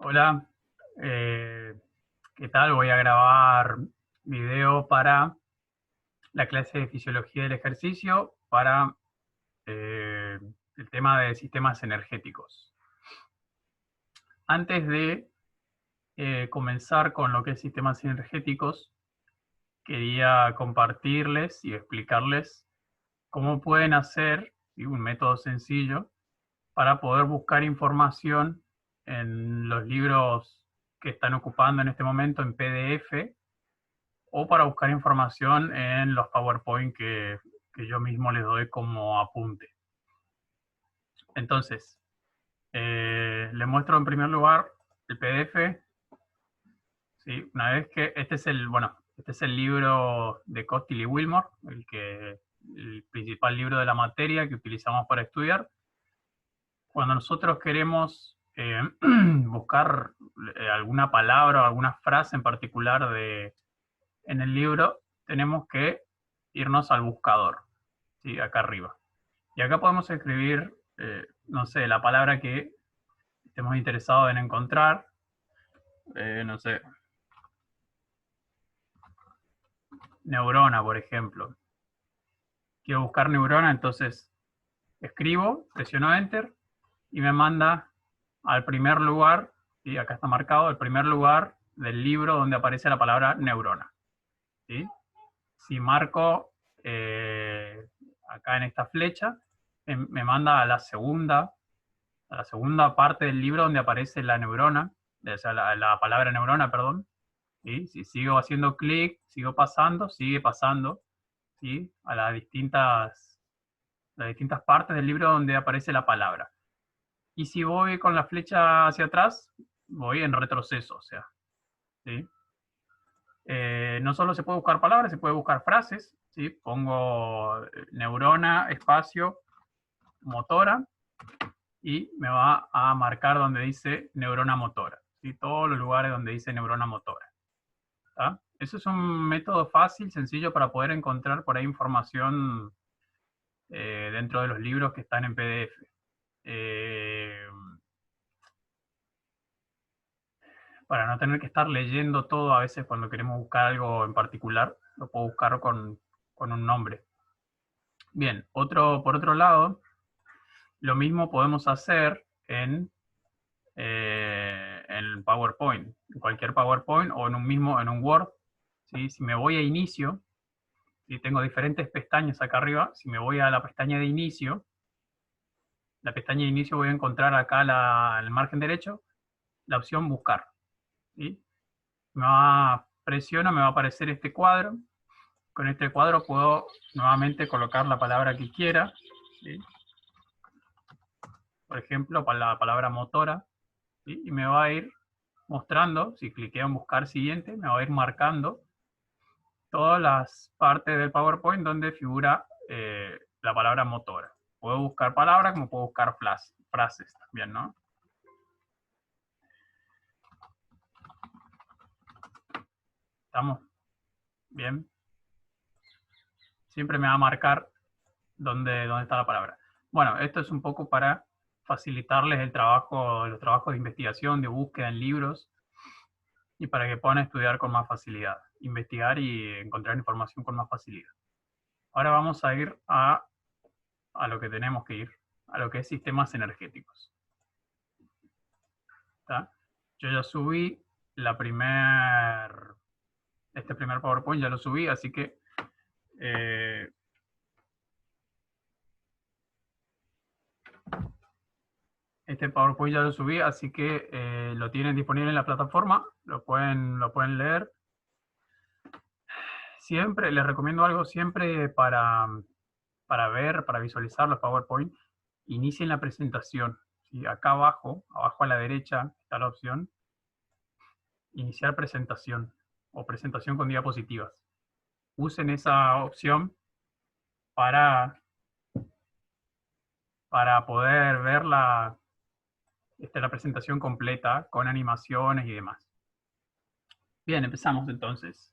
Hola, ¿qué tal? Voy a grabar video para la clase de fisiología del ejercicio para eh, el tema de sistemas energéticos. Antes de comenzar con lo que es sistemas energéticos, quería compartirles y explicarles cómo pueden hacer, ¿sí?, un método sencillo para poder buscar información en los libros que están ocupando en este momento en PDF, o para buscar información en los PowerPoint que yo mismo les doy como apunte. Entonces, les muestro en primer lugar el PDF. ¿Sí? Una vez que este es el libro de Costil y Wilmore, el principal libro de la materia que utilizamos para estudiar. Cuando nosotros queremos buscar alguna palabra o alguna frase en particular en el libro, tenemos que irnos al buscador, ¿sí?, acá arriba. Y acá podemos escribir, no sé, la palabra que estemos interesados en encontrar. No sé, neurona, por ejemplo. Quiero buscar neurona, entonces escribo, presiono Enter y me manda al primer lugar, y acá está marcado, el primer lugar del libro donde aparece la palabra neurona. ¿Sí? Si marco acá en esta flecha, me manda a la segunda parte del libro donde aparece la neurona, o sea, la palabra neurona, perdón. ¿Sí? Si sigo haciendo clic, sigue pasando, ¿sí?, a las distintas partes del libro donde aparece la palabra. Y si voy con la flecha hacia atrás, voy en retroceso, o sea, ¿sí? No solo se puede buscar palabras, se puede buscar frases, ¿sí? Pongo neurona, espacio, motora, y me va a marcar donde dice neurona motora, ¿sí? Todos los lugares donde dice neurona motora. ¿Tá? Eso es un método fácil, sencillo para poder encontrar por ahí información dentro de los libros que están en PDF. Para no tener que estar leyendo todo a veces cuando queremos buscar algo en particular, lo puedo buscar con un nombre. Bien, por otro lado, lo mismo podemos hacer en PowerPoint, en cualquier PowerPoint o en un Word. ¿Sí? Si me voy a inicio, y tengo diferentes pestañas acá arriba, si me voy a la pestaña de inicio, voy a encontrar acá en el margen derecho la opción buscar. ¿Sí? Presiono, me va a aparecer este cuadro. Con este cuadro puedo nuevamente colocar la palabra que quiera, ¿sí? Por ejemplo, para la palabra motora, ¿sí? Y me va a ir mostrando, si cliqueo en buscar siguiente, me va a ir marcando todas las partes del PowerPoint donde figura la palabra motora. Puedo buscar palabras como puedo buscar frases también, ¿no? ¿Estamos bien? Siempre me va a marcar dónde está la palabra. Bueno, esto es un poco para facilitarles el trabajo, los trabajos de investigación, de búsqueda en libros, y para que puedan estudiar con más facilidad, investigar y encontrar información con más facilidad. Ahora vamos a ir a lo que tenemos que ir, a lo que es sistemas energéticos. ¿Está? Yo ya subí este primer PowerPoint, ya lo subí, así que este PowerPoint ya lo subí, así que lo tienen disponible en la plataforma, lo pueden leer. Siempre, les recomiendo algo siempre para visualizar los PowerPoint. Inicien la presentación, ¿sí? Acá abajo a la derecha, está la opción iniciar presentación o presentación con diapositivas. Usen esa opción para, para poder ver la presentación completa con animaciones y demás. Bien, empezamos entonces.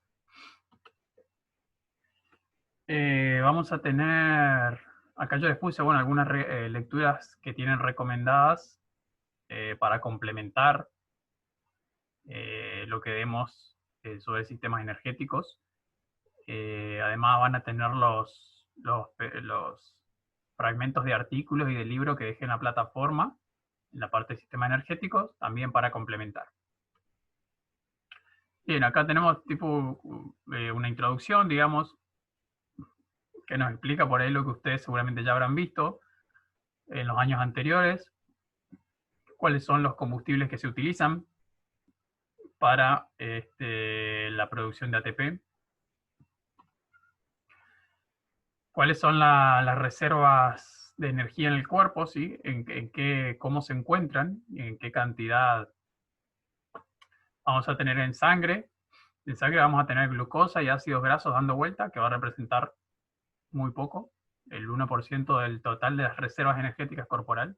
Vamos a tener, acá yo les puse, bueno, algunas lecturas que tienen recomendadas para complementar lo que demos sobre sistemas energéticos. Además van a tener los fragmentos de artículos y de libro que dejé en la plataforma, en la parte de sistemas energéticos, también para complementar. Bien, acá tenemos tipo una introducción, digamos, que nos explica por ahí lo que ustedes seguramente ya habrán visto en los años anteriores, cuáles son los combustibles que se utilizan para la producción de ATP, cuáles son las reservas de energía en el cuerpo, ¿sí? Cómo se encuentran, en qué cantidad vamos a tener en sangre. En sangre vamos a tener glucosa y ácidos grasos dando vuelta, que va a representar muy poco, el 1% del total de las reservas energéticas corporales.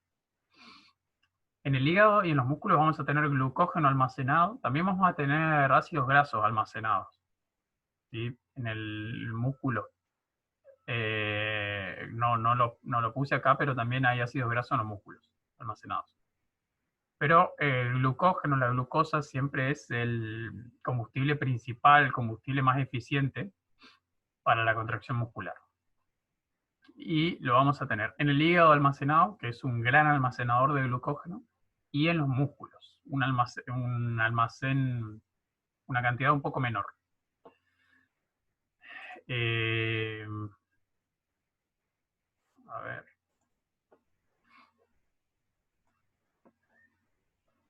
En el hígado y en los músculos vamos a tener glucógeno almacenado. También vamos a tener ácidos grasos almacenados, ¿sí? En el músculo. No lo puse acá, pero también hay ácidos grasos en los músculos almacenados. Pero el glucógeno, la glucosa, siempre es el combustible principal, el combustible más eficiente para la contracción muscular. Y lo vamos a tener en el hígado almacenado, que es un gran almacenador de glucógeno, y en los músculos, un almacén, una cantidad un poco menor. A ver.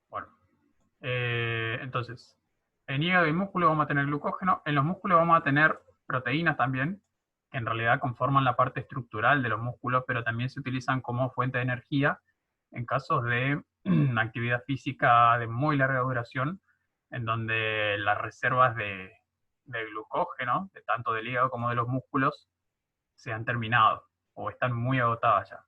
Bueno. Entonces, en hígado y músculo vamos a tener glucógeno. En los músculos vamos a tener proteínas también, que en realidad conforman la parte estructural de los músculos, pero también se utilizan como fuente de energía en casos de actividad física de muy larga duración, en donde las reservas de glucógeno, de tanto del hígado como de los músculos, se han terminado o están muy agotadas ya.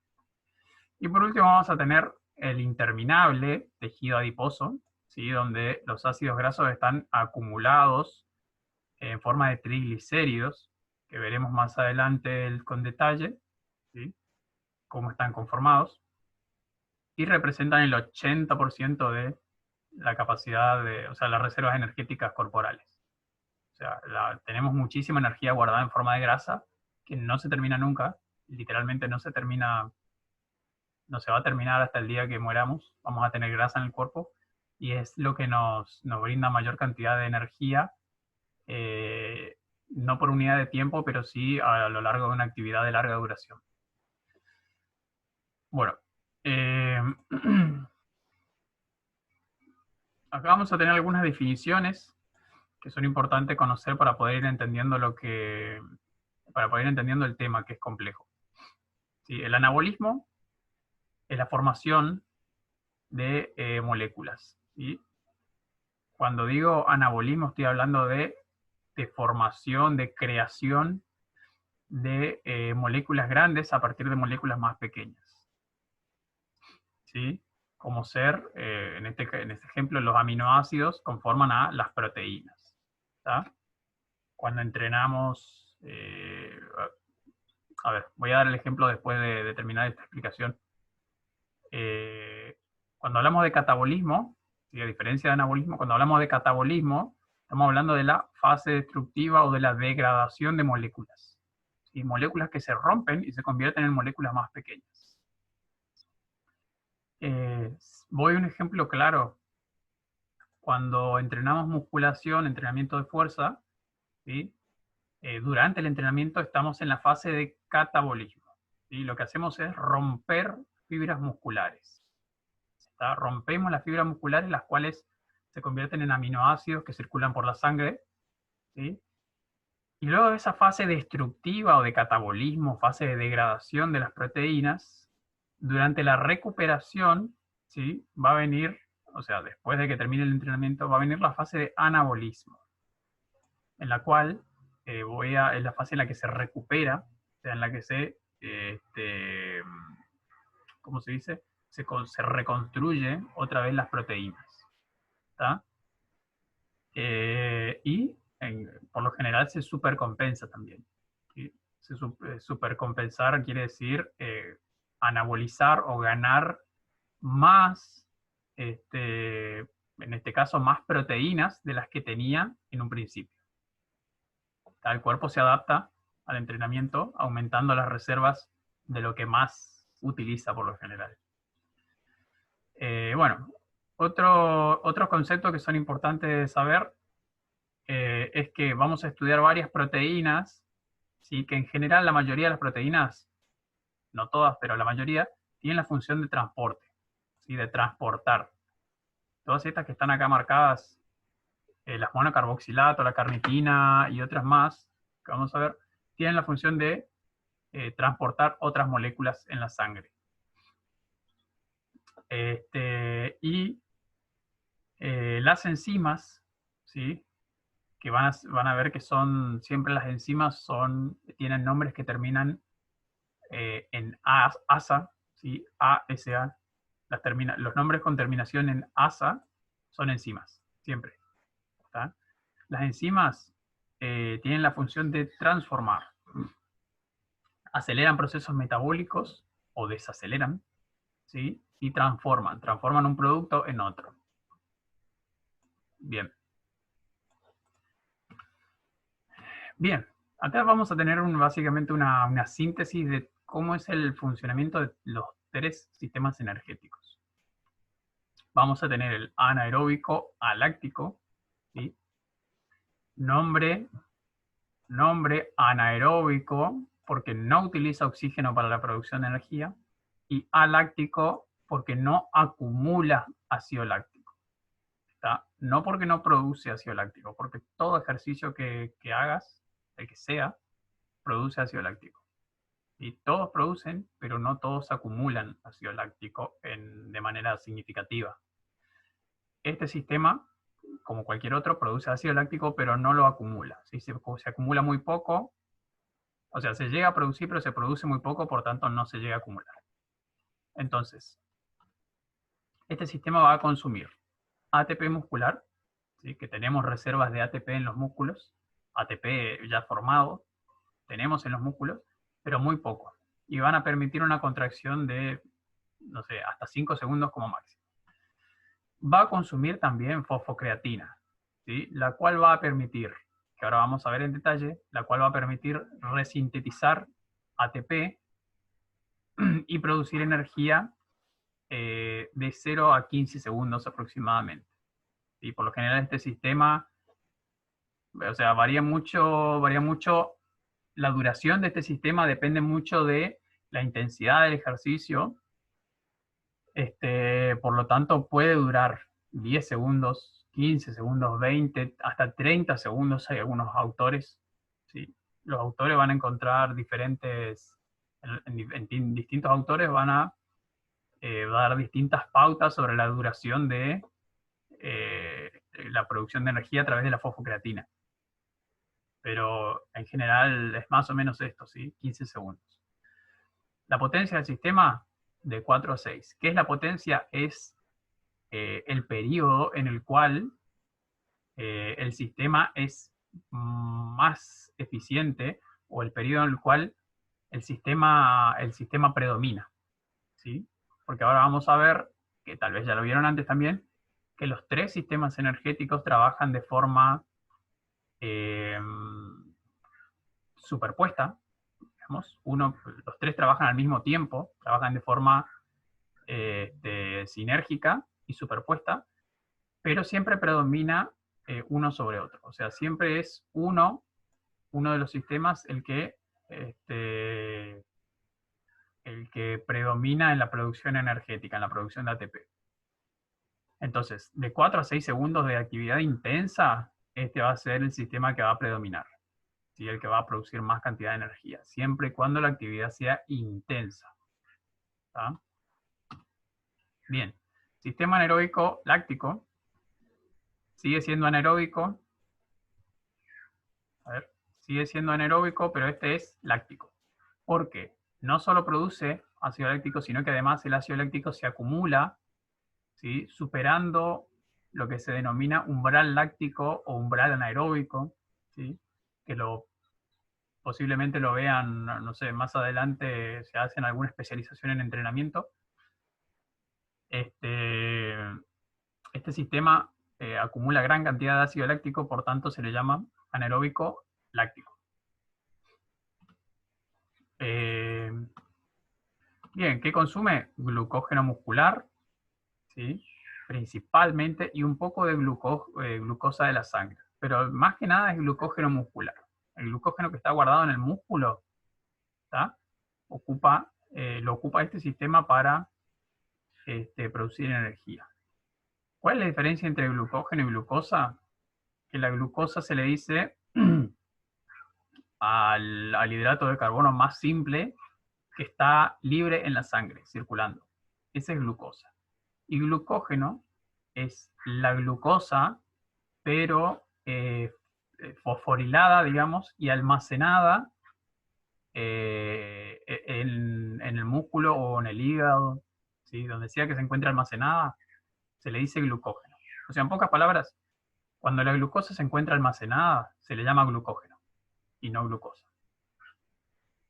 Y por último vamos a tener el interminable tejido adiposo, ¿sí? Donde los ácidos grasos están acumulados en forma de triglicéridos, que veremos más adelante con detalle, ¿sí? Cómo están conformados, y representan el 80% de la capacidad de, o sea, las reservas energéticas corporales. O sea, tenemos muchísima energía guardada en forma de grasa que no se termina nunca, literalmente no se termina, no se va a terminar hasta el día que mueramos, vamos a tener grasa en el cuerpo, y es lo que nos brinda mayor cantidad de energía, no por unidad de tiempo, pero sí a lo largo de una actividad de larga duración. Bueno, acá vamos a tener algunas definiciones que son importantes conocer para poder ir entendiendo para poder ir entendiendo el tema, que es complejo. ¿Sí? El anabolismo es la formación de moléculas. ¿Sí? Cuando digo anabolismo estoy hablando de formación, de creación de moléculas grandes a partir de moléculas más pequeñas. ¿Sí? Como ser, en este ejemplo, los aminoácidos conforman a las proteínas. ¿Tá? Cuando entrenamos, a ver, voy a dar el ejemplo después de terminar esta explicación. Cuando hablamos de catabolismo, ¿sí? A diferencia de anabolismo, cuando hablamos de catabolismo, estamos hablando de la fase destructiva o de la degradación de moléculas. ¿Sí? Moléculas que se rompen y se convierten en moléculas más pequeñas. Voy a un ejemplo claro. Cuando entrenamos musculación, entrenamiento de fuerza, ¿sí? Durante el entrenamiento estamos en la fase de catabolismo. ¿Sí? Lo que hacemos es romper fibras musculares. ¿Tá? Rompemos las fibras musculares, las cuales se convierten en aminoácidos que circulan por la sangre. ¿Sí? Y luego de esa fase destructiva o de catabolismo, fase de degradación de las proteínas, durante la recuperación, ¿sí? Va a venir, o sea, después de que termine el entrenamiento, va a venir la fase de anabolismo, en la cual es la fase en la que se recupera, o sea, en la que ¿cómo se dice? Se reconstruye otra vez las proteínas. ¿Tá? Y por lo general se supercompensa también. ¿Sí? Supercompensar quiere decir anabolizar o ganar más en este caso, más proteínas de las que tenía en un principio. El cuerpo se adapta al entrenamiento, aumentando las reservas de lo que más utiliza por lo general. Bueno, otros conceptos que son importantes de saber es que vamos a estudiar varias proteínas, ¿sí? Que en general la mayoría de las proteínas, no todas, pero la mayoría, tienen la función de transporte, ¿sí? De transportar. Todas estas que están acá marcadas, las monocarboxilato, la carnitina y otras más, que vamos a ver, tienen la función de transportar otras moléculas en la sangre. Las enzimas, ¿sí? Que van a ver que son, siempre las enzimas tienen nombres que terminan en ASA, ¿sí? ASA. Los nombres con terminación en ASA son enzimas, siempre. ¿Está? Las enzimas tienen la función de transformar. Aceleran procesos metabólicos o desaceleran, ¿sí? Y transforman un producto en otro. Bien. Bien, acá vamos a tener básicamente una síntesis de cómo es el funcionamiento de los 3 sistemas energéticos. Vamos a tener el anaeróbico aláctico, ¿sí? Nombre anaeróbico porque no utiliza oxígeno para la producción de energía, y aláctico porque no acumula ácido láctico. ¿Está? No porque no produce ácido láctico, porque todo ejercicio que hagas, el que sea, produce ácido láctico. Y todos producen, pero no todos acumulan ácido láctico de manera significativa. Este sistema, como cualquier otro, produce ácido láctico, pero no lo acumula. ¿Sí? Se acumula muy poco, o sea, se llega a producir, pero se produce muy poco, por tanto no se llega a acumular. Entonces, este sistema va a consumir ATP muscular, ¿sí? Que tenemos reservas de ATP en los músculos, ATP ya formado, tenemos en los músculos, pero muy poco. Y van a permitir una contracción de, no sé, hasta 5 segundos como máximo. Va a consumir también fosfocreatina, ¿sí? La cual va a permitir, que ahora vamos a ver en detalle, la cual va a permitir resintetizar ATP y producir energía de 0 a 15 segundos aproximadamente. Y por lo general este sistema, o sea, varía mucho, la duración de este sistema depende mucho de la intensidad del ejercicio. Por lo tanto, puede durar 10 segundos, 15 segundos, 20, hasta 30 segundos. Hay algunos autores, ¿sí? Los autores van a encontrar en distintos autores van a dar distintas pautas sobre la duración de la producción de energía a través de la fosfocreatina. Pero en general es más o menos esto, ¿sí? 15 segundos. La potencia del sistema, de 4 a 6. ¿Qué es la potencia? Es el periodo en el cual el sistema es más eficiente, o el periodo en el cual el sistema predomina, ¿sí? Porque ahora vamos a ver, que tal vez ya lo vieron antes también, que los 3 sistemas energéticos trabajan de forma superpuesta, digamos. Los 3 trabajan al mismo tiempo, trabajan de forma sinérgica y superpuesta, pero siempre predomina uno sobre otro. O sea, siempre es uno de los sistemas el que predomina en la producción energética, en la producción de ATP. Entonces, de 4 a 6 segundos de actividad intensa, este va a ser el sistema que va a predominar, ¿sí? El que va a producir más cantidad de energía, siempre y cuando la actividad sea intensa. ¿Tá? Bien, sistema anaeróbico láctico sigue siendo anaeróbico. A ver, sigue siendo anaeróbico, pero este es láctico. ¿Por qué? No solo produce ácido láctico, sino que además el ácido láctico se acumula, ¿sí? Superando lo que se denomina umbral láctico o umbral anaeróbico, ¿sí? Que posiblemente lo vean, no sé, más adelante se hacen alguna especialización en entrenamiento. Este este sistema acumula gran cantidad de ácido láctico, por tanto se le llama anaeróbico láctico. Bien, ¿qué consume? Glucógeno muscular, ¿sí? Principalmente, y un poco de glucosa de la sangre. Pero más que nada es glucógeno muscular. El glucógeno que está guardado en el músculo, ¿tá? Lo ocupa este sistema para producir energía. ¿Cuál es la diferencia entre glucógeno y glucosa? Que la glucosa se le dice al hidrato de carbono más simple que está libre en la sangre, circulando. Esa es glucosa. Y glucógeno es la glucosa, pero fosforilada, digamos, y almacenada en el músculo o en el hígado, ¿sí? Donde sea que se encuentre almacenada, se le dice glucógeno. O sea, en pocas palabras, cuando la glucosa se encuentra almacenada, se le llama glucógeno y no glucosa.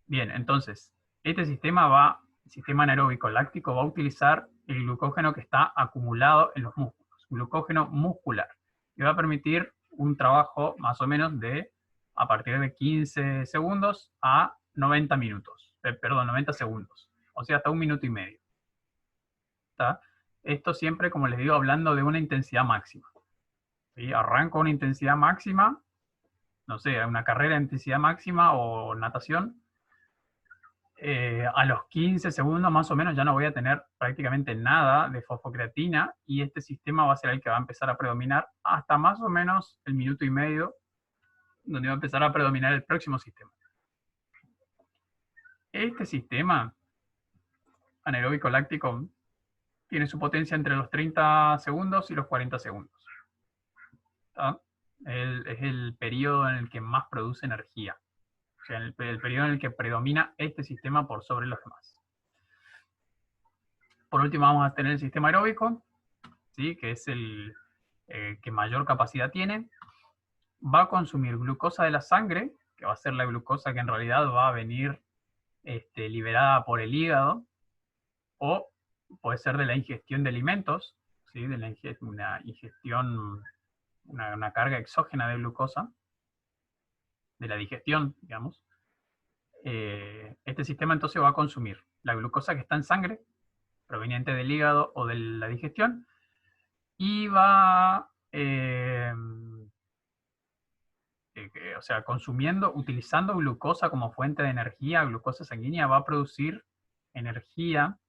Bien, entonces, este sistema el sistema anaeróbico láctico va a utilizar el glucógeno que está acumulado en los músculos, glucógeno muscular, y va a permitir un trabajo más o menos a partir de 15 segundos a 90 minutos, 90 segundos, o sea, hasta 1 minuto y medio. ¿Está? Esto siempre, como les digo, hablando de una intensidad máxima. ¿Sí? Arranco una intensidad máxima, no sé, una carrera de intensidad máxima o natación, a los 15 segundos más o menos ya no voy a tener prácticamente nada de fosfocreatina y este sistema va a ser el que va a empezar a predominar hasta más o menos el minuto y medio, donde va a empezar a predominar el próximo sistema. Este sistema anaeróbico láctico tiene su potencia entre los 30 segundos y los 40 segundos. ¿Tá? Es el periodo en el que más produce energía. O sea, el periodo en el que predomina este sistema por sobre los demás. Por último vamos a tener el sistema aeróbico, ¿sí? Que es el que mayor capacidad tiene. Va a consumir glucosa de la sangre, que va a ser la glucosa que en realidad va a venir liberada por el hígado, o puede ser de la ingestión de alimentos, ¿sí? De una ingestión, una carga exógena de glucosa, de la digestión, digamos. Este sistema entonces va a consumir la glucosa que está en sangre, proveniente del hígado o de la digestión, y va, o sea, utilizando glucosa como fuente de energía, glucosa sanguínea, va a producir energía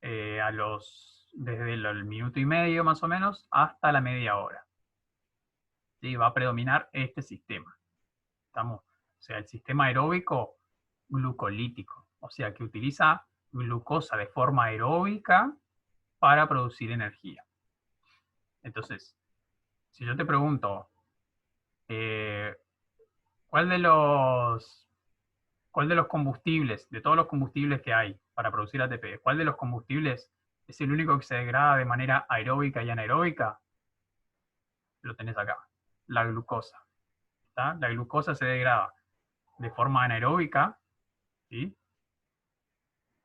desde el minuto y medio más o menos hasta la media hora. ¿Sí? Va a predominar este sistema. O sea, el sistema aeróbico glucolítico, o sea, que utiliza glucosa de forma aeróbica para producir energía. Entonces, si yo te pregunto, ¿cuál de los combustibles, de todos los combustibles que hay para producir ATP, cuál de los combustibles es el único que se degrada de manera aeróbica y anaeróbica? Lo tenés acá, la glucosa. ¿Tá? La glucosa se degrada de forma anaeróbica, ¿sí?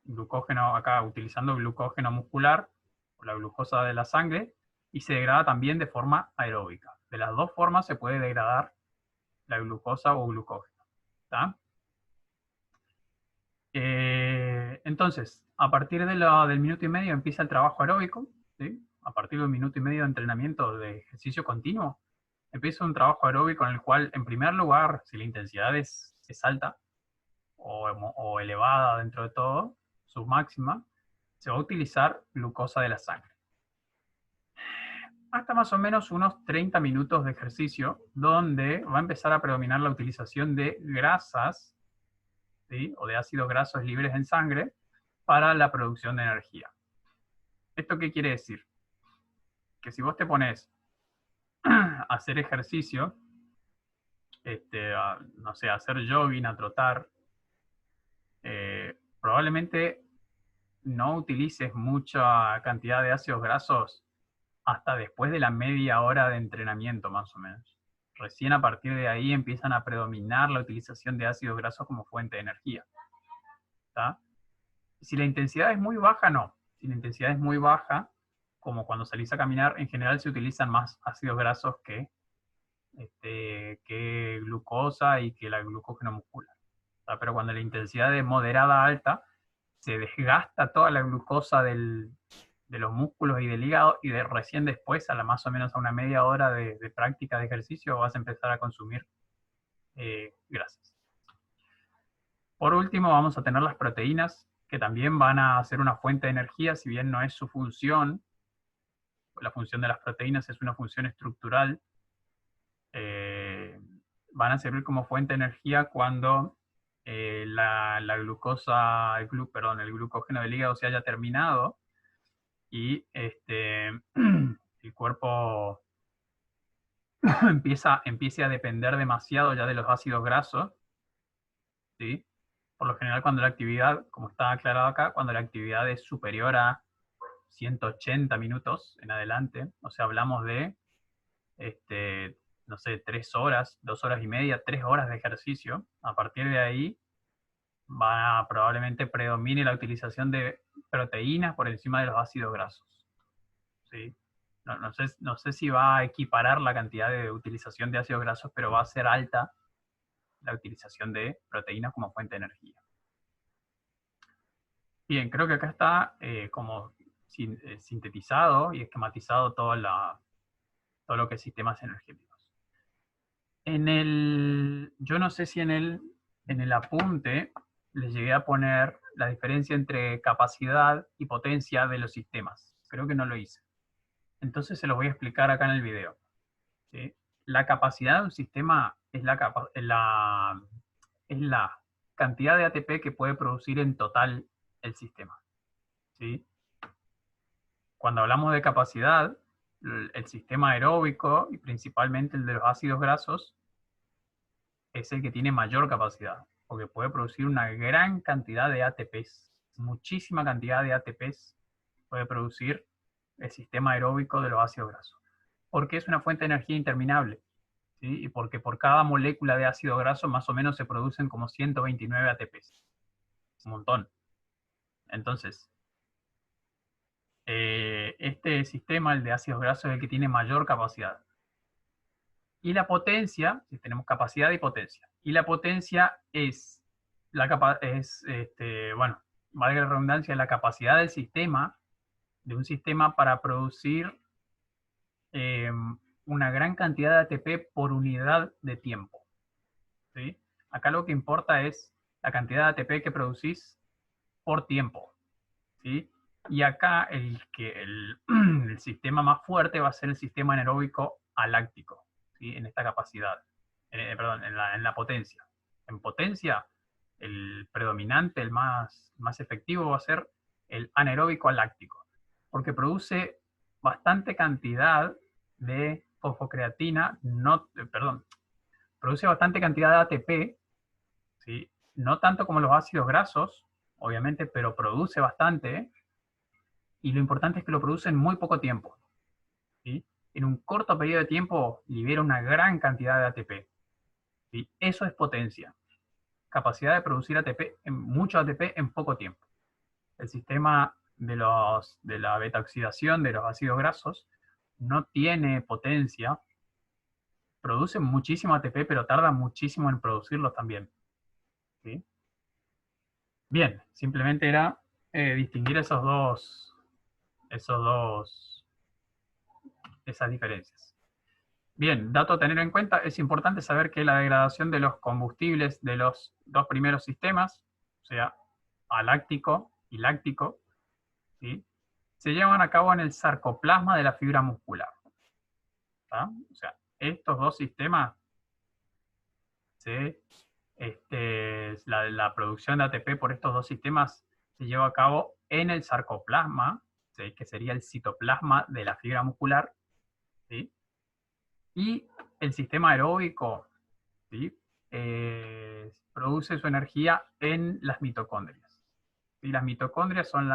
Glucógeno acá utilizando glucógeno muscular, o la glucosa de la sangre, y se degrada también de forma aeróbica. De las dos formas se puede degradar la glucosa o glucógeno. ¿Tá? Entonces, a partir del minuto y medio empieza el trabajo aeróbico, ¿sí? A partir del minuto y medio de entrenamiento de ejercicio continuo, empieza un trabajo aeróbico en el cual, en primer lugar, si la intensidad es alta o elevada dentro de todo, su máxima, se va a utilizar glucosa de la sangre. Hasta más o menos unos 30 minutos de ejercicio, donde va a empezar a predominar la utilización de grasas, ¿sí? O de ácidos grasos libres en sangre para la producción de energía. ¿Esto qué quiere decir? Que si vos te pones a hacer ejercicio, no sé, a hacer jogging, a trotar, probablemente no utilices mucha cantidad de ácidos grasos hasta después de la media hora de entrenamiento, más o menos. Recién a partir de ahí empiezan a predominar la utilización de ácidos grasos como fuente de energía. ¿Tá? Si la intensidad es muy baja, no. Si la intensidad es muy baja, como cuando salís a caminar, en general se utilizan más ácidos grasos que glucosa y que la glucógeno muscular. Pero cuando la intensidad es moderada a alta, se desgasta toda la glucosa de los músculos y del hígado, y recién después, más o menos a una media hora de práctica de ejercicio, vas a empezar a consumir grasas. Por último, vamos a tener las proteínas, que también van a ser una fuente de energía, si bien no es su función. La función de las proteínas es una función estructural. Van a servir como fuente de energía cuando la glucosa, el glucógeno del hígado se haya terminado y el cuerpo empiece a depender demasiado ya de los ácidos grasos, ¿sí? Por lo general, cuando la actividad, como está aclarado acá, cuando la actividad es superior a 180 minutos en adelante, o sea, hablamos de, no sé, 3 horas, 2 horas y media, 3 horas de ejercicio, a partir de ahí probablemente predomine la utilización de proteínas por encima de los ácidos grasos, ¿sí? No sé si va a equiparar la cantidad de utilización de ácidos grasos, pero va a ser alta la utilización de proteínas como fuente de energía. Bien, creo que acá está como sintetizado y esquematizado todo lo que es sistemas energéticos. Yo no sé si en el apunte les llegué a poner la diferencia entre capacidad y potencia de los sistemas. Creo que no lo hice. Entonces se los voy a explicar acá en el video, ¿sí? La capacidad de un sistema es la cantidad de ATP que puede producir en total el sistema, ¿sí? Cuando hablamos de capacidad, el sistema aeróbico, y principalmente el de los ácidos grasos, es el que tiene mayor capacidad, porque puede producir una gran cantidad de ATPs, muchísima cantidad de ATPs puede producir el sistema aeróbico de los ácidos grasos, porque es una fuente de energía interminable, ¿sí? Y porque por cada molécula de ácido graso más o menos se producen como 129 ATPs, un montón. Entonces, este sistema, el de ácidos grasos, es el que tiene mayor capacidad. Y la potencia, si tenemos capacidad y potencia. Y la potencia es, bueno, valga la redundancia, la capacidad del sistema, de un sistema para producir una gran cantidad de ATP por unidad de tiempo, ¿sí? Acá lo que importa es la cantidad de ATP que producís por tiempo, ¿sí? Y acá el sistema más fuerte va a ser el sistema anaeróbico aláctico, ¿sí? En esta capacidad, perdón, en la potencia. En potencia, el predominante, el más efectivo va a ser el anaeróbico aláctico, porque produce bastante cantidad de fosfocreatina, produce bastante cantidad de ATP, ¿sí? No tanto como los ácidos grasos, obviamente, pero produce bastante, y lo importante es que lo produce en muy poco tiempo, ¿sí? En un corto periodo de tiempo libera una gran cantidad de ATP, ¿sí? Eso es potencia, capacidad de producir mucho ATP en poco tiempo. El sistema de la beta-oxidación de los ácidos grasos no tiene potencia, produce muchísimo ATP, pero tarda muchísimo en producirlo también, ¿sí? Bien, simplemente era distinguir esas diferencias. Bien, dato a tener en cuenta, es importante saber que la degradación de los combustibles de los dos primeros sistemas, o sea, aláctico y láctico, ¿sí?, se llevan a cabo en el sarcoplasma de la fibra muscular, ¿tá? O sea, estos dos sistemas, la producción de ATP por estos dos sistemas se lleva a cabo en el sarcoplasma, ¿sí?, que sería el citoplasma de la fibra muscular, ¿sí? Y el sistema aeróbico, ¿sí?, produce su energía en las mitocondrias. ¿Sí? Las mitocondrias son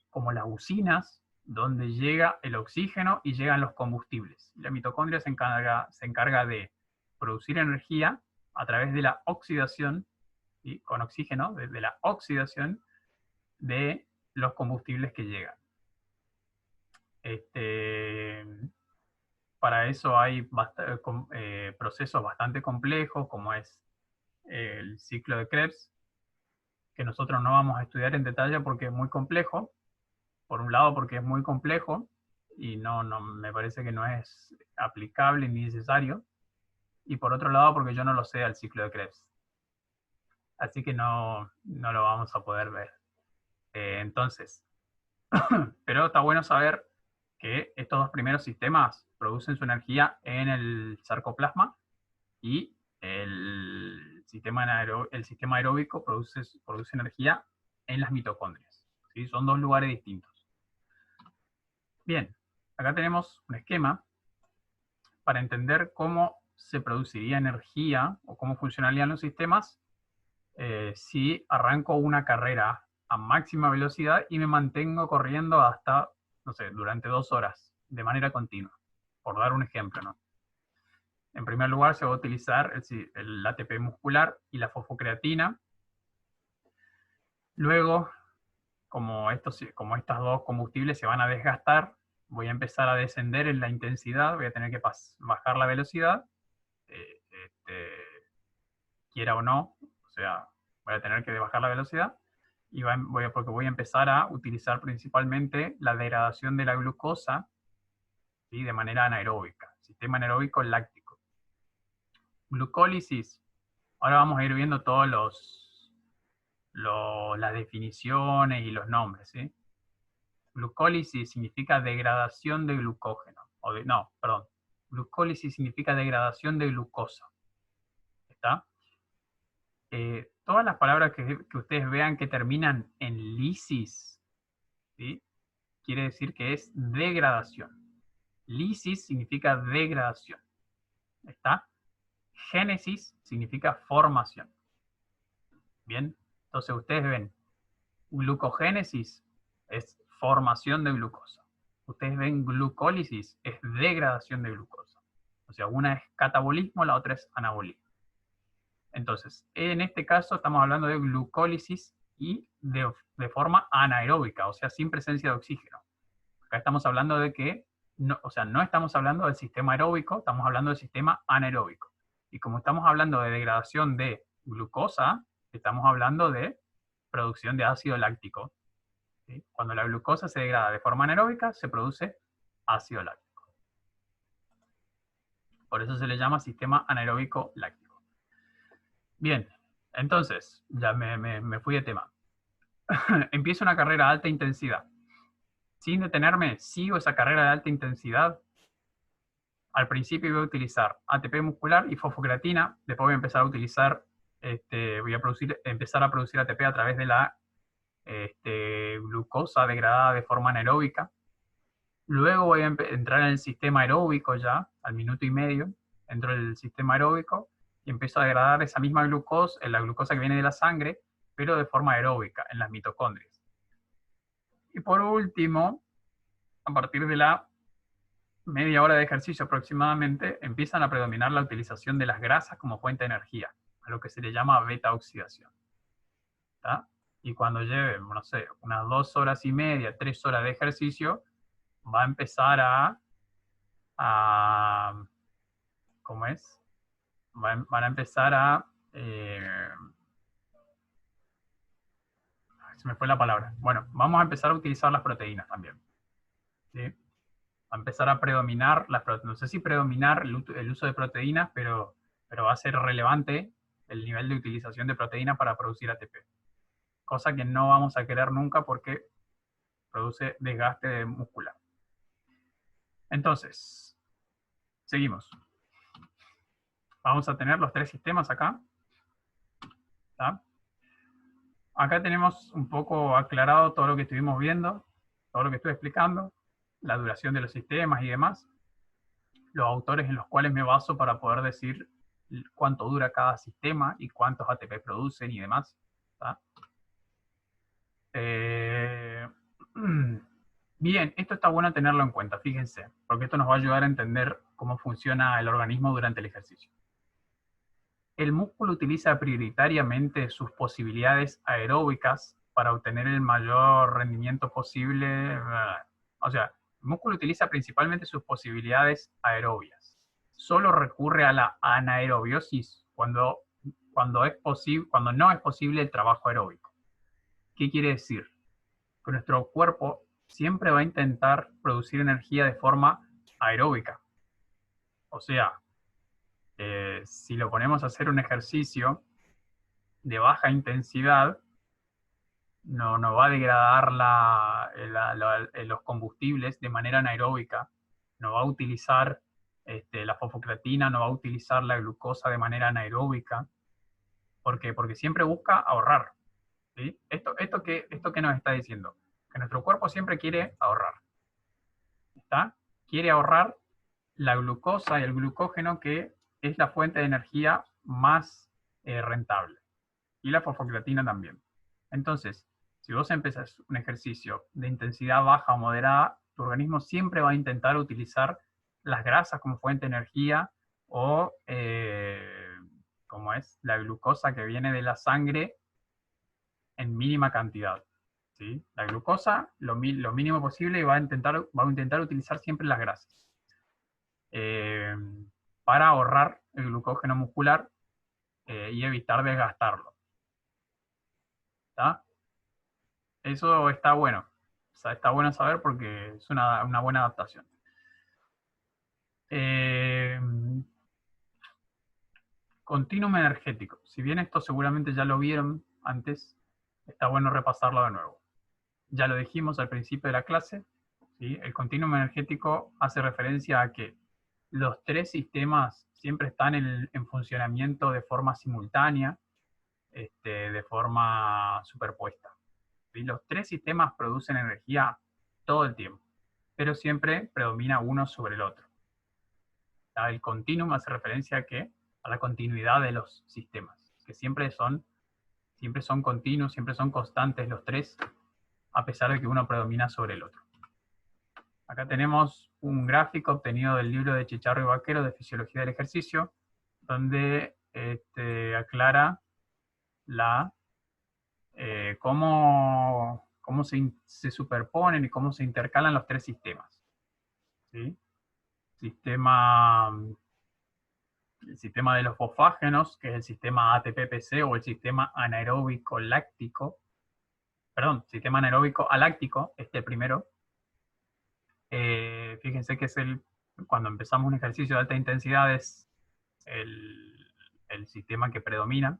como las usinas donde llega el oxígeno y llegan los combustibles. La mitocondria se encarga de producir energía a través de la oxidación, ¿sí?, con oxígeno, de la oxidación de los combustibles que llegan. Para eso hay procesos bastante complejos, como es el ciclo de Krebs, que nosotros no vamos a estudiar en detalle porque es muy complejo. Por un lado, porque es muy complejo y no me parece que no es aplicable ni necesario. Y por otro lado, porque yo no lo sé al ciclo de Krebs. Así que no lo vamos a poder ver. Entonces, pero está bueno saber que estos dos primeros sistemas producen su energía en el sarcoplasma y el sistema aeróbico produce energía en las mitocondrias. ¿Sí? Son dos lugares distintos. Bien, acá tenemos un esquema para entender cómo se produciría energía o cómo funcionarían los sistemas si arranco una carrera a máxima velocidad y me mantengo corriendo hasta, no sé, durante 2 horas de manera continua, por dar un ejemplo, ¿no? En primer lugar, se va a utilizar el ATP muscular y la fosfocreatina. Luego, como estos dos combustibles se van a desgastar, voy a empezar a descender en la intensidad, voy a tener que bajar la velocidad, eh, este, quiera o no, o sea, voy a tener que bajar la velocidad, y porque voy a empezar a utilizar principalmente la degradación de la glucosa, ¿sí? De manera anaeróbica, sistema anaeróbico láctico. Glucólisis, ahora vamos a ir viendo todos las definiciones y los nombres, ¿sí? Glucólisis significa degradación de glucógeno, glucólisis significa degradación de glucosa, ¿está? Todas las palabras que ustedes vean que terminan en lisis, ¿sí? Quiere decir que es degradación. Lisis significa degradación. ¿Está? Génesis significa formación. Bien, entonces ustedes ven, glucogénesis es formación de glucosa. Ustedes ven glucólisis es degradación de glucosa. O sea, una es catabolismo, la otra es anabolismo. Entonces, en este caso estamos hablando de glucólisis y de forma anaeróbica, o sea, sin presencia de oxígeno. Acá estamos hablando de que, no estamos hablando del sistema aeróbico, estamos hablando del sistema anaeróbico. Y como estamos hablando de degradación de glucosa, estamos hablando de producción de ácido láctico. ¿Sí? Cuando la glucosa se degrada de forma anaeróbica, se produce ácido láctico. Por eso se le llama sistema anaeróbico láctico. Bien, entonces, ya me fui de tema. Empiezo una carrera de alta intensidad. Sin detenerme, sigo esa carrera de alta intensidad. Al principio voy a utilizar ATP muscular y fosfocreatina. Después voy a empezar a utilizar, empezar a producir ATP a través de la glucosa degradada de forma anaeróbica. Luego voy a entrar en el sistema aeróbico ya, al minuto y medio. Entro en el sistema aeróbico y empiezo a degradar esa misma glucosa, la glucosa que viene de la sangre, pero de forma aeróbica, en las mitocondrias. Y por último, a partir de la media hora de ejercicio aproximadamente, empiezan a predominar la utilización de las grasas como fuente de energía, a lo que se le llama beta-oxidación. ¿Está? Y cuando lleve, no sé, unas 2 horas y media, 3 horas de ejercicio, va a empezar ¿cómo es? Van a empezar se me fue la palabra. Bueno, vamos a empezar a utilizar las proteínas también. ¿Sí? Va a empezar a predominar las proteínas. No sé si predominar el uso de proteínas, pero va a ser relevante el nivel de utilización de proteínas para producir ATP. Cosa que no vamos a querer nunca porque produce desgaste muscular. Entonces, seguimos. Vamos a tener los 3 sistemas acá. ¿Está? Acá tenemos un poco aclarado todo lo que estuvimos viendo, todo lo que estoy explicando, la duración de los sistemas y demás, los autores en los cuales me baso para poder decir cuánto dura cada sistema y cuántos ATP producen y demás. Bien, esto está bueno tenerlo en cuenta, fíjense, porque esto nos va a ayudar a entender cómo funciona el organismo durante el ejercicio. El músculo utiliza prioritariamente sus posibilidades aeróbicas para obtener el mayor rendimiento posible. O sea, El músculo utiliza principalmente sus posibilidades aerobias. Solo recurre a la anaerobiosis cuando no es posible el trabajo aeróbico. ¿Qué quiere decir? Que nuestro cuerpo siempre va a intentar producir energía de forma aeróbica. O sea, si lo ponemos a hacer un ejercicio de baja intensidad, no va a degradar los combustibles de manera anaeróbica, no va a utilizar la fosfocreatina, no va a utilizar la glucosa de manera anaeróbica. ¿Por qué? Porque siempre busca ahorrar. ¿Sí? Esto que nos está diciendo, que nuestro cuerpo siempre quiere ahorrar. ¿Está? Quiere ahorrar la glucosa y el glucógeno, que es la fuente de energía más rentable. Y la fosfocreatina también. Entonces, si vos empezás un ejercicio de intensidad baja o moderada, tu organismo siempre va a intentar utilizar las grasas como fuente de energía o, como es, la glucosa que viene de la sangre en mínima cantidad. ¿Sí? La glucosa, lo mínimo posible, y va a intentar utilizar siempre las grasas para ahorrar el glucógeno muscular y evitar desgastarlo. ¿Está? Eso está bueno. O sea, está bueno saber porque es una buena adaptación. Continuum energético. Si bien esto seguramente ya lo vieron antes, está bueno repasarlo de nuevo. Ya lo dijimos al principio de la clase, ¿sí? El continuum energético hace referencia a que los tres sistemas siempre están en funcionamiento de forma simultánea, de forma superpuesta. ¿Sí? Los tres sistemas producen energía todo el tiempo, pero siempre predomina uno sobre el otro. El continuum hace referencia a la continuidad de los sistemas, que siempre son continuos, siempre son constantes los tres, a pesar de que uno predomina sobre el otro. Acá tenemos un gráfico obtenido del libro de Chicharro y Vaquero de Fisiología del Ejercicio, donde aclara cómo se superponen y cómo se intercalan los tres sistemas. ¿Sí? El sistema de los fosfágenos, que es el sistema ATP-PC o el sistema anaeróbico láctico, sistema anaeróbico aláctico, primero. Fíjense que cuando empezamos un ejercicio de alta intensidad es el sistema que predomina.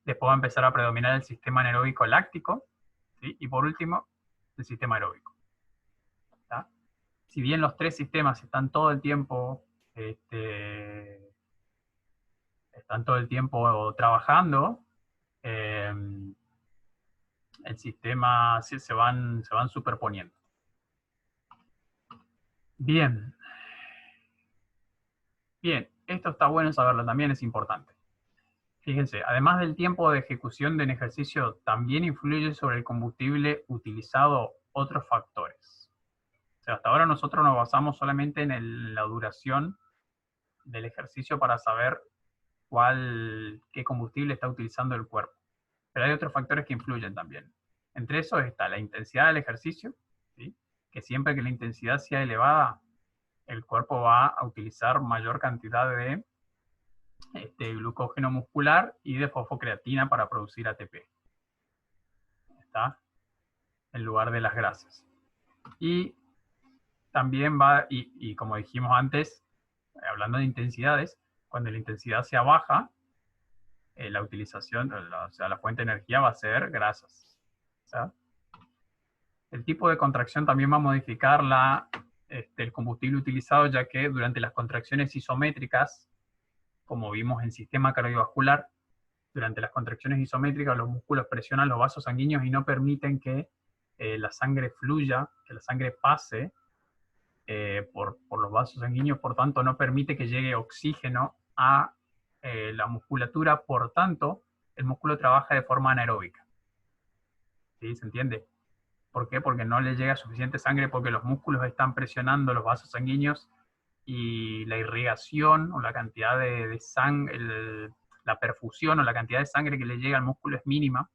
Después va a empezar a predominar el sistema anaeróbico láctico, ¿sí? Y por último, el sistema aeróbico. ¿Está? Si bien los tres sistemas están todo el tiempo trabajando, el sistema se van superponiendo. Bien, esto está bueno saberlo, también es importante. Fíjense, además del tiempo de ejecución de un ejercicio, también influye sobre el combustible utilizado otros factores. O sea, hasta ahora nosotros nos basamos solamente en la duración del ejercicio para saber qué combustible está utilizando el cuerpo. Pero hay otros factores que influyen también. Entre esos está la intensidad del ejercicio, ¿sí? Que siempre que la intensidad sea elevada, el cuerpo va a utilizar mayor cantidad de glucógeno muscular y de fosfocreatina para producir ATP. ¿Está? En lugar de las grasas. Y también y como dijimos antes, hablando de intensidades, cuando la intensidad sea baja, la utilización, la fuente de energía va a ser grasas. ¿Está? El tipo de contracción también va a modificar el combustible utilizado, ya que durante las contracciones isométricas, como vimos en sistema cardiovascular, durante las contracciones isométricas los músculos presionan los vasos sanguíneos y no permiten que la sangre fluya, que la sangre pase por los vasos sanguíneos, por tanto no permite que llegue oxígeno a la musculatura, por tanto el músculo trabaja de forma anaeróbica. ¿Sí? ¿Se entiende? ¿Por qué? Porque no le llega suficiente sangre, porque los músculos están presionando los vasos sanguíneos y la irrigación o la cantidad de sangre, la perfusión o la cantidad de sangre que le llega al músculo es mínima.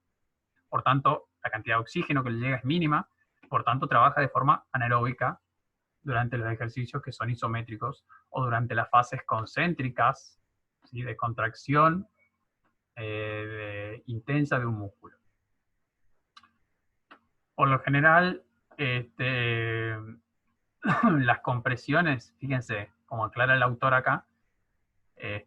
Por tanto, la cantidad de oxígeno que le llega es mínima. Por tanto, trabaja de forma anaeróbica durante los ejercicios que son isométricos o durante las fases concéntricas, ¿sí?, de contracción intensa de un músculo. Por lo general, las compresiones, fíjense, como aclara el autor acá,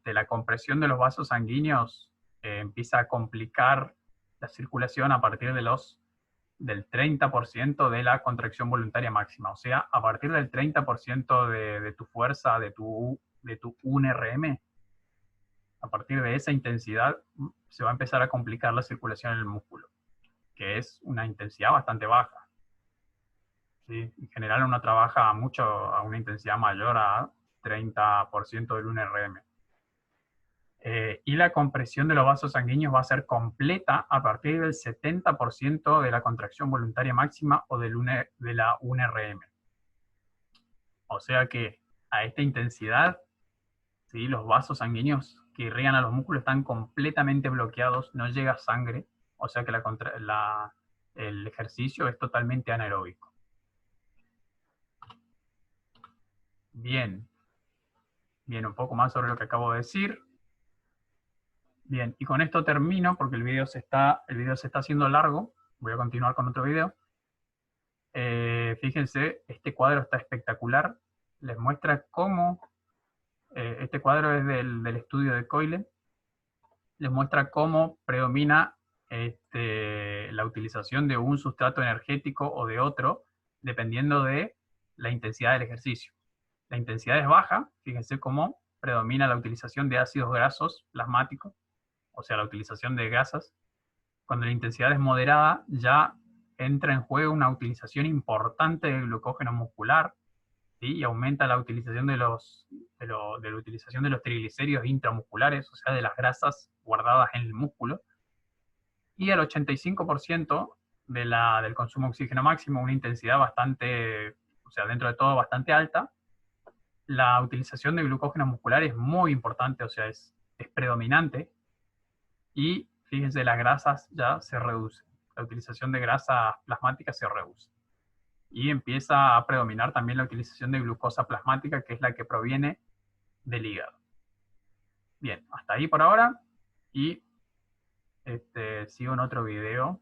la compresión de los vasos sanguíneos empieza a complicar la circulación a partir del 30% de la contracción voluntaria máxima. O sea, a partir del 30% de tu fuerza, de tu 1RM, a partir de esa intensidad se va a empezar a complicar la circulación en el músculo, que es una intensidad bastante baja. ¿Sí? En general uno trabaja mucho a una intensidad mayor a 30% del 1RM. Y la compresión de los vasos sanguíneos va a ser completa a partir del 70% de la contracción voluntaria máxima o de la 1RM. O sea que a esta intensidad, ¿sí?, los vasos sanguíneos que irrigan a los músculos están completamente bloqueados, no llega sangre, o sea que el ejercicio es totalmente anaeróbico. Bien, un poco más sobre lo que acabo de decir. Bien, y con esto termino porque el video se está haciendo largo. Voy a continuar con otro video. Fíjense, este cuadro está espectacular. Les muestra cómo, este cuadro es del estudio de Coyle. Les muestra cómo predomina la utilización de un sustrato energético o de otro, dependiendo de la intensidad del ejercicio. La intensidad es baja, fíjense cómo predomina la utilización de ácidos grasos plasmáticos, o sea, la utilización de grasas. Cuando la intensidad es moderada, ya entra en juego una utilización importante del glucógeno muscular, ¿sí?, y aumenta la utilización de la utilización de los triglicéridos intramusculares, o sea, de las grasas guardadas en el músculo. Y el 85% del consumo de oxígeno máximo, una intensidad bastante, o sea, dentro de todo bastante alta. La utilización de glucógeno muscular es muy importante, o sea, es predominante. Y fíjense, las grasas ya se reducen. La utilización de grasas plasmáticas se reduce. Y empieza a predominar también la utilización de glucosa plasmática, que es la que proviene del hígado. Bien, hasta ahí por ahora. Y sigo en otro video.